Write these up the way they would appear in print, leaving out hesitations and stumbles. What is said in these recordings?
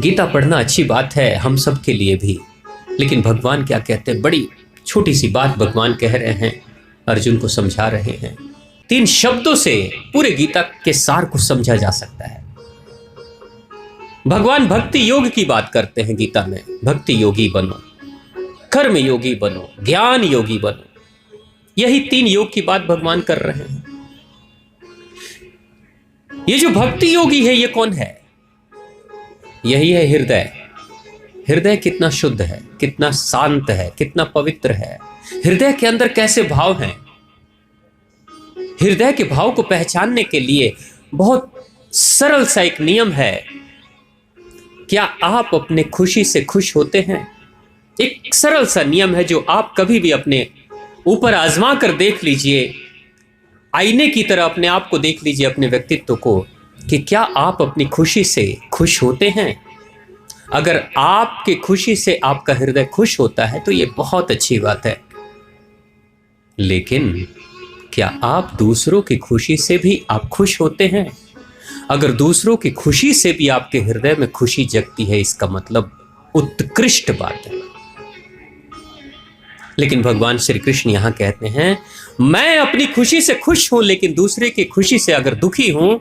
गीता पढ़ना अच्छी बात है हम सब के लिए भी, लेकिन भगवान क्या कहते हैं? बड़ी छोटी सी बात भगवान कह रहे हैं, अर्जुन को समझा रहे हैं। 3 शब्दों से पूरे गीता के सार को समझा जा सकता है। भगवान भक्ति योग की बात करते हैं गीता में। भक्ति योगी बनो, कर्म योगी बनो, ज्ञान योगी बनो। यही 3 योग की बात भगवान कर रहे हैं। ये जो भक्ति योगी है ये कौन है? यही है हृदय। हृदय कितना शुद्ध है, कितना शांत है, कितना पवित्र है। हृदय के अंदर कैसे भाव हैं। हृदय के भाव को पहचानने के लिए बहुत सरल सा एक नियम है। क्या आप अपने खुशी से खुश होते हैं? एक सरल सा नियम है जो आप कभी भी अपने ऊपर आजमा कर देख लीजिए। आईने की तरह अपने आप को देख लीजिए, अपने व्यक्तित्व को, कि क्या आप अपनी खुशी से खुश होते हैं। अगर आपके खुशी से आपका हृदय खुश होता है तो ये बहुत अच्छी बात है। लेकिन क्या आप दूसरों की खुशी से भी आप खुश होते हैं? अगर दूसरों की खुशी से भी आपके हृदय में खुशी जगती है, इसका मतलब उत्कृष्ट बात है। लेकिन भगवान श्री कृष्ण यहां कहते हैं, मैं अपनी खुशी से खुश हूं, लेकिन दूसरे की खुशी से अगर दुखी हूं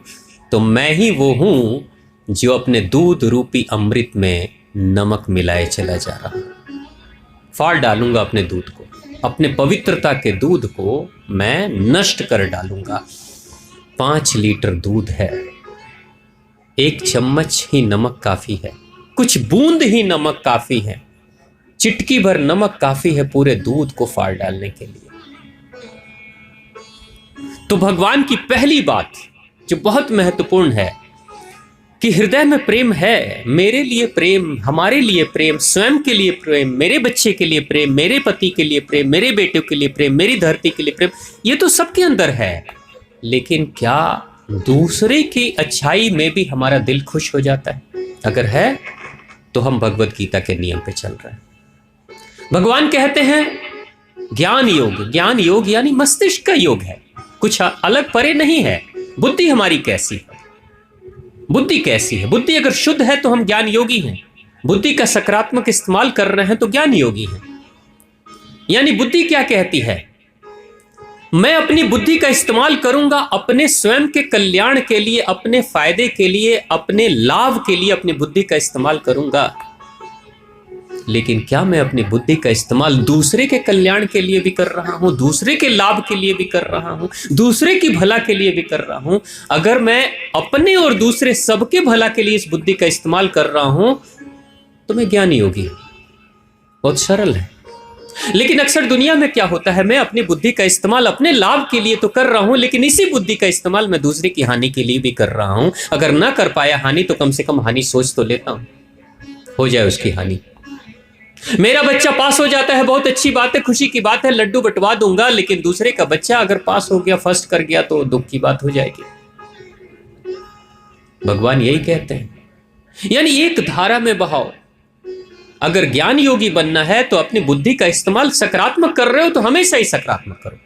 तो मैं ही वो हूं जो अपने दूध रूपी अमृत में नमक मिलाए चला जा रहा हूं। फाड़ डालूंगा अपने दूध को, अपने पवित्रता के दूध को मैं नष्ट कर डालूंगा। 5 लीटर दूध है, 1 चम्मच ही नमक काफी है, कुछ बूंद ही नमक काफी है, चिटकी भर नमक काफी है पूरे दूध को फाड़ डालने के लिए। तो भगवान की पहली बात जो बहुत महत्वपूर्ण है कि हृदय में प्रेम है। मेरे लिए प्रेम, हमारे लिए प्रेम, स्वयं के लिए प्रेम, मेरे बच्चे के लिए प्रेम, मेरे पति के लिए प्रेम, मेरे बेटे के लिए प्रेम, मेरी धरती के लिए प्रेम, ये तो सबके अंदर है। लेकिन क्या दूसरे की अच्छाई में भी हमारा दिल खुश हो जाता है? अगर है तो हम भगवत गीता के नियम पे चल रहे हैं। भगवान कहते हैं ज्ञान योग। ज्ञान योग यानी मस्तिष्क का योग है, कुछ अलग परे नहीं है। बुद्धि हमारी कैसी है? बुद्धि कैसी है? बुद्धि अगर शुद्ध है तो हम ज्ञान योगी हैं। बुद्धि का सकारात्मक इस्तेमाल कर रहे हैं तो ज्ञान योगी हैं। यानी बुद्धि क्या कहती है? मैं अपनी बुद्धि का इस्तेमाल करूंगा अपने स्वयं के कल्याण के लिए, अपने फायदे के लिए, अपने लाभ के लिए अपनी बुद्धि का इस्तेमाल करूंगा। लेकिन क्या मैं अपनी बुद्धि का इस्तेमाल दूसरे के कल्याण के लिए भी कर रहा हूं, दूसरे के लाभ के लिए भी कर रहा हूं, दूसरे की भला के लिए भी कर रहा हूं? अगर मैं अपने और दूसरे सबके भला के लिए इस बुद्धि का इस्तेमाल कर रहा हूं तो मैं ज्ञानी योगी। बहुत सरल है। लेकिन अक्सर दुनिया में क्या होता है, मैं अपनी बुद्धि का इस्तेमाल अपने लाभ के लिए तो कर रहा हूं, लेकिन इसी बुद्धि का इस्तेमाल मैं दूसरे की हानि के लिए भी कर रहा हूं। अगर ना कर पाया हानि तो कम से कम हानि सोच तो लेता हूं, हो जाए उसकी हानि। मेरा बच्चा पास हो जाता है, बहुत अच्छी बात है, खुशी की बात है, लड्डू बंटवा दूंगा। लेकिन दूसरे का बच्चा अगर पास हो गया, फर्स्ट कर गया, तो दुख की बात हो जाएगी। भगवान यही कहते हैं। यानी एक धारा में बहाओ। अगर ज्ञान योगी बनना है तो अपनी बुद्धि का इस्तेमाल सकारात्मक कर रहे हो तो हमेशा ही सकारात्मक करो।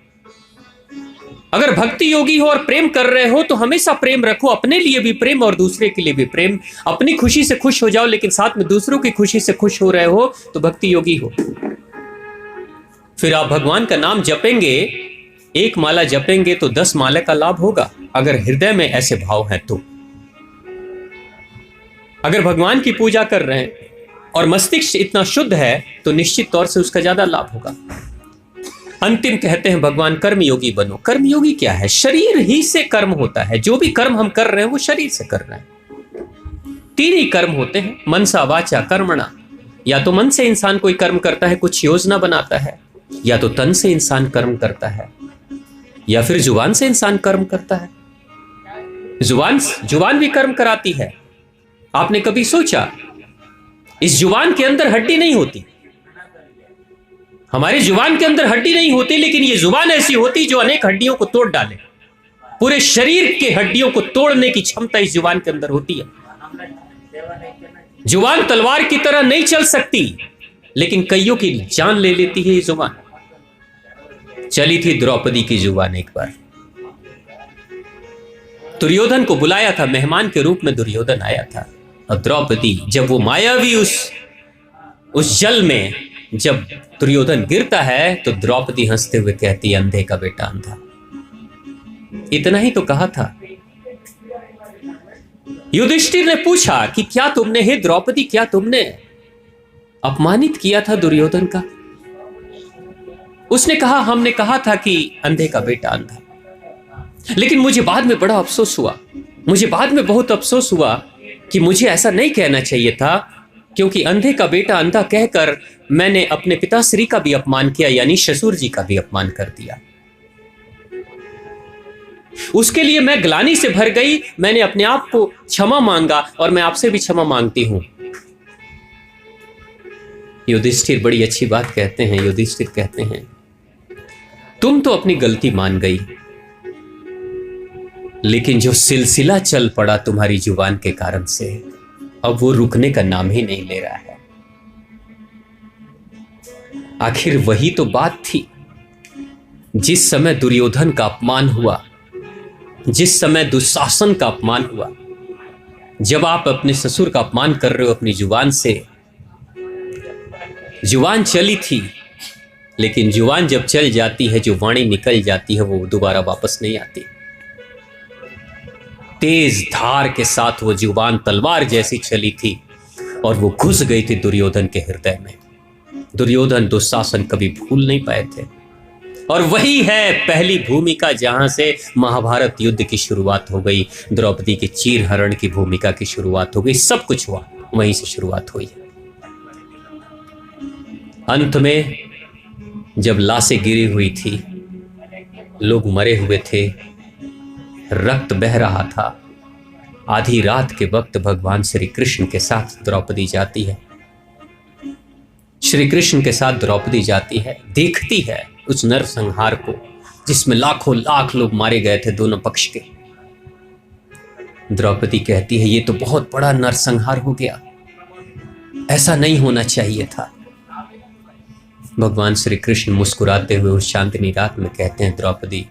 अगर भक्ति योगी हो और प्रेम कर रहे हो तो हमेशा प्रेम रखो, अपने लिए भी प्रेम और दूसरे के लिए भी प्रेम। अपनी खुशी से खुश हो जाओ, लेकिन साथ में दूसरों की खुशी से खुश हो रहे हो तो भक्ति योगी हो। फिर आप भगवान का नाम जपेंगे, 1 माला जपेंगे तो 10 माला का लाभ होगा, अगर हृदय में ऐसे भाव हैं तो। अगर भगवान की पूजा कर रहे हैं और मस्तिष्क इतना शुद्ध है तो निश्चित तौर से उसका ज्यादा लाभ होगा। अंतिम कहते हैं भगवान कर्मयोगी बनो। कर्मयोगी क्या है? शरीर ही से कर्म होता है। जो भी कर्म हम कर रहे हैं वो शरीर से कर रहे हैं। 3 ही कर्म होते हैं, मनसा वाचा कर्मणा। या तो मन से इंसान कोई कर्म करता है, कुछ योजना बनाता है, या तो तन से इंसान कर्म करता है, या फिर जुबान से इंसान कर्म करता है। जुबान भी कर्म कराती है। आपने कभी सोचा इस जुबान के अंदर हड्डी नहीं होती? हमारे जुबान के अंदर हड्डी नहीं होती, लेकिन ये जुबान ऐसी होती जो अनेक हड्डियों को तोड़ डाले। पूरे शरीर के हड्डियों को तोड़ने की क्षमता इस जुबान के अंदर होती है। जुबान तलवार की तरह नहीं चल सकती, लेकिन कईयों की जान ले लेती है ये जुबान। चली थी द्रौपदी की जुबान एक बार। दुर्योधन को बुलाया था, मेहमान के रूप में दुर्योधन आया था और द्रौपदी जब वो मायावी उस जल में जब दुर्योधन गिरता है तो द्रौपदी हंसते हुए कहती है, अंधे का बेटा अंधा। इतना ही तो कहा था। युधिष्ठिर ने पूछा कि क्या तुमने, हे द्रौपदी, क्या तुमने अपमानित किया था दुर्योधन का? उसने कहा, हमने कहा था कि अंधे का बेटा अंधा। लेकिन मुझे बाद में बड़ा अफसोस हुआ, मुझे बाद में बहुत अफसोस हुआ कि मुझे ऐसा नहीं कहना चाहिए था, क्योंकि अंधे का बेटा अंधा कहकर मैंने अपने पिताश्री का भी अपमान किया, यानी ससुर जी का भी अपमान कर दिया। उसके लिए मैं ग्लानि से भर गई। मैंने अपने आप को क्षमा मांगा और मैं आपसे भी क्षमा मांगती हूं। युधिष्ठिर बड़ी अच्छी बात कहते हैं। युधिष्ठिर कहते हैं, तुम तो अपनी गलती मान गई, लेकिन जो सिलसिला चल पड़ा तुम्हारी जुबान के कारण से, अब वो रुकने का नाम ही नहीं ले रहा है। आखिर वही तो बात थी। जिस समय दुर्योधन का अपमान हुआ, जिस समय दुशासन का अपमान हुआ, जब आप अपने ससुर का अपमान कर रहे हो अपनी जुबान से, जुबान चली थी, लेकिन जुबान जब चल जाती है, जो वाणी निकल जाती है, वो दोबारा वापस नहीं आती। तेज धार के साथ वो जुबान तलवार जैसी चली थी और वो घुस गई थी दुर्योधन के हृदय में। दुर्योधन दुशासन कभी भूल नहीं पाए थे। और वही है पहली भूमिका जहां से महाभारत युद्ध की शुरुआत हो गई, द्रौपदी के चीरहरण की भूमिका की शुरुआत हो गई। सब कुछ हुआ वहीं से शुरुआत हुई। अंत में जब लाशें गिरी हुई थी, लोग मरे हुए थे, रक्त बह रहा था, आधी रात के वक्त भगवान श्री कृष्ण के साथ द्रौपदी जाती है। श्री कृष्ण के साथ द्रौपदी जाती है, देखती है उस नरसंहार को जिसमें लाखों लाख लोग मारे गए थे दोनों पक्ष के। द्रौपदी कहती है, ये तो बहुत बड़ा नरसंहार हो गया, ऐसा नहीं होना चाहिए था। भगवान श्री कृष्ण मुस्कुराते हुए उस शांतिनी रात में कहते हैं, द्रौपदी,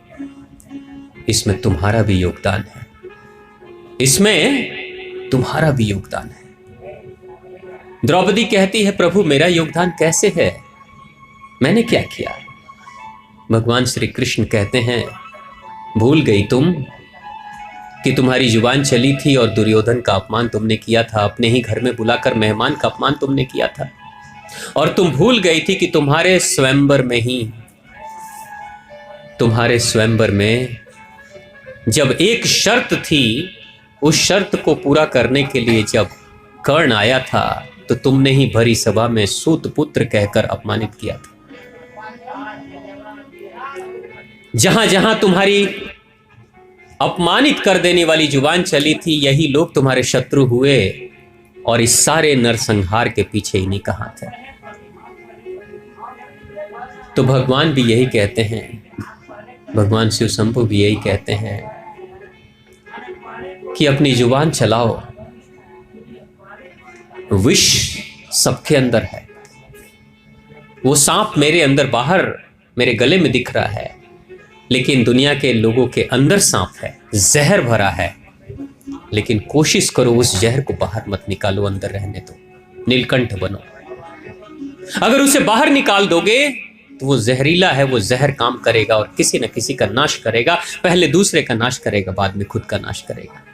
इसमें तुम्हारा भी योगदान है, इसमें तुम्हारा भी योगदान है। द्रौपदी कहती है, प्रभु मेरा योगदान कैसे है, मैंने क्या किया? भगवान श्री कृष्ण कहते हैं, भूल गई तुम कि तुम्हारी जुबान चली थी और दुर्योधन का अपमान तुमने किया था, अपने ही घर में बुलाकर मेहमान का अपमान तुमने किया था। और तुम भूल गई थी कि तुम्हारे स्वयंवर में जब एक शर्त थी, उस शर्त को पूरा करने के लिए जब कर्ण आया था, तो तुमने ही भरी सभा में सूत पुत्र कहकर अपमानित किया था। जहां जहां तुम्हारी अपमानित कर देने वाली जुबान चली थी, यही लोग तुम्हारे शत्रु हुए। और इस सारे नरसंहार के पीछे इन्हीं का हाथ है। तो भगवान भी यही कहते हैं, भगवान शिव शंभु भी यही कहते हैं कि अपनी जुबान चलाओ। विष सबके अंदर है। वो सांप मेरे अंदर बाहर मेरे गले में दिख रहा है, लेकिन दुनिया के लोगों के अंदर सांप है, जहर भरा है। लेकिन कोशिश करो उस जहर को बाहर मत निकालो, अंदर रहने दो, नीलकंठ बनो। अगर उसे बाहर निकाल दोगे तो वो जहरीला है, वो जहर काम करेगा और किसी न किसी का नाश करेगा। पहले दूसरे का नाश करेगा, बाद में खुद का नाश करेगा।